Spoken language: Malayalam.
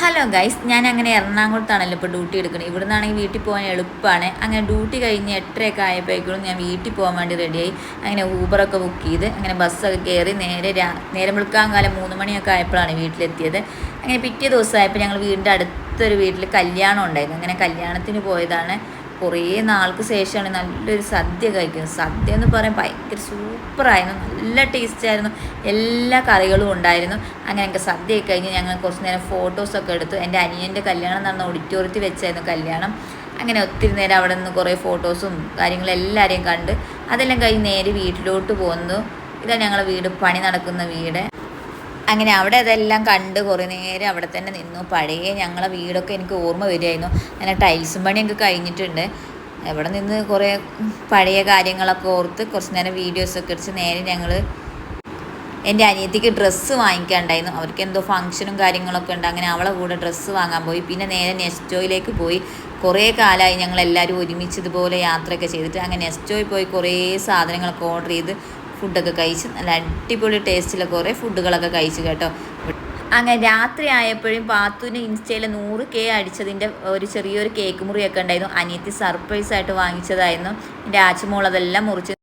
ഹലോ ഗൈസ്, ഞാൻ അങ്ങനെ എറണാകുളത്താണല്ലോ ഇപ്പോൾ ഡ്യൂട്ടി എടുക്കുന്നത്. ഇവിടെ നിന്നാണെങ്കിൽ വീട്ടിൽ പോകാൻ എളുപ്പമാണ്. അങ്ങനെ ഡ്യൂട്ടി കഴിഞ്ഞ് 8:30 ആയപ്പോഴേക്കും ഞാൻ വീട്ടിൽ പോകാൻ വേണ്ടി റെഡിയായി. അങ്ങനെ ഊബറൊക്കെ ബുക്ക് ചെയ്ത് അങ്ങനെ ബസ്സൊക്കെ കയറി നേരം വെളുക്കാൻ കാലം 3 മണിയൊക്കെ ആയപ്പോഴാണ് വീട്ടിലെത്തിയത്. അങ്ങനെ പിറ്റേ ദിവസമായപ്പോൾ ഞങ്ങൾ വീടിൻ്റെ അടുത്തൊരു വീട്ടിൽ കല്യാണം ഉണ്ടായിരുന്നു. അങ്ങനെ കല്യാണത്തിന് പോയതാണ്. കുറേ നാൾക്ക് ശേഷമാണ് നല്ലൊരു സദ്യ കഴിക്കുന്നത്. സദ്യ എന്ന് പറയാൻ ഭയങ്കര സൂപ്പറായിരുന്നു, നല്ല ടേസ്റ്റായിരുന്നു, എല്ലാ കറികളും ഉണ്ടായിരുന്നു. അങ്ങനെ ഞങ്ങൾക്ക് സദ്യയൊക്കെ കഴിഞ്ഞ് ഞങ്ങൾ കുറച്ച് നേരം ഫോട്ടോസൊക്കെ എടുത്തു. എൻ്റെ അനിയൻ്റെ കല്യാണം നടന്ന ഓഡിറ്റോറിയത്തിൽ വെച്ചായിരുന്നു കല്യാണം. അങ്ങനെ ഒത്തിരി നേരം അവിടെ നിന്ന് കുറേ ഫോട്ടോസും കാര്യങ്ങളും എല്ലാവരെയും കണ്ട് അതെല്ലാം കഴിഞ്ഞ് നേരെ വീട്ടിലോട്ട് പോന്നു. ഇതാണ് ഞങ്ങളുടെ വീട്, പണി നടക്കുന്ന വീട്. അങ്ങനെ അവിടെ അതെല്ലാം കണ്ട് കുറേ നേരം അവിടെ തന്നെ നിന്നു. പഴയ ഞങ്ങളെ വീടൊക്കെ എനിക്ക് ഓർമ്മ വരികയായിരുന്നു. അങ്ങനെ ടൈൽസും പണിയൊക്കെ കഴിഞ്ഞിട്ടുണ്ട്. അവിടെ നിന്ന് കുറേ പഴയ കാര്യങ്ങളൊക്കെ ഓർത്ത് കുറച്ച് നേരം വീഡിയോസൊക്കെ എടുത്ത് നേരെ ഞങ്ങൾ എൻ്റെ അനിയത്തിക്ക് ഡ്രസ്സ് വാങ്ങിക്കാനുണ്ടായിരുന്നു. അവർക്ക് എന്തോ ഫംഗ്ഷനും കാര്യങ്ങളൊക്കെ ഉണ്ട്. അങ്ങനെ അവളെ കൂടെ ഡ്രസ്സ് വാങ്ങാൻ പോയി. പിന്നെ നേരെ നെസ്റ്റോയിലേക്ക് പോയി. കുറേ കാലമായി ഞങ്ങളെല്ലാവരും ഒരുമിച്ച് ഇതുപോലെ യാത്രയൊക്കെ ചെയ്തിട്ട്. അങ്ങനെ നെസ്റ്റോയിൽ പോയി കുറേ സാധനങ്ങളൊക്കെ ഓർഡർ ചെയ്ത് ഫുഡൊക്കെ കഴിച്ച് നല്ല അടിപൊളി ടേസ്റ്റിലെ കുറേ ഫുഡുകളൊക്കെ കഴിച്ചു കേട്ടോ. അങ്ങനെ രാത്രി ആയപ്പോഴും പാത്തുവിന് ഇൻസ്റ്റയിൽ 100K അടിച്ചതിൻ്റെ ഒരു ചെറിയൊരു കേക്ക് മുറിയൊക്കെ ഉണ്ടായിരുന്നു. അനിയത്തി സർപ്രൈസായിട്ട് വാങ്ങിച്ചതായിരുന്നു. എൻ്റെ ആച്ചുമോൾ അതെല്ലാം മുറിച്ച്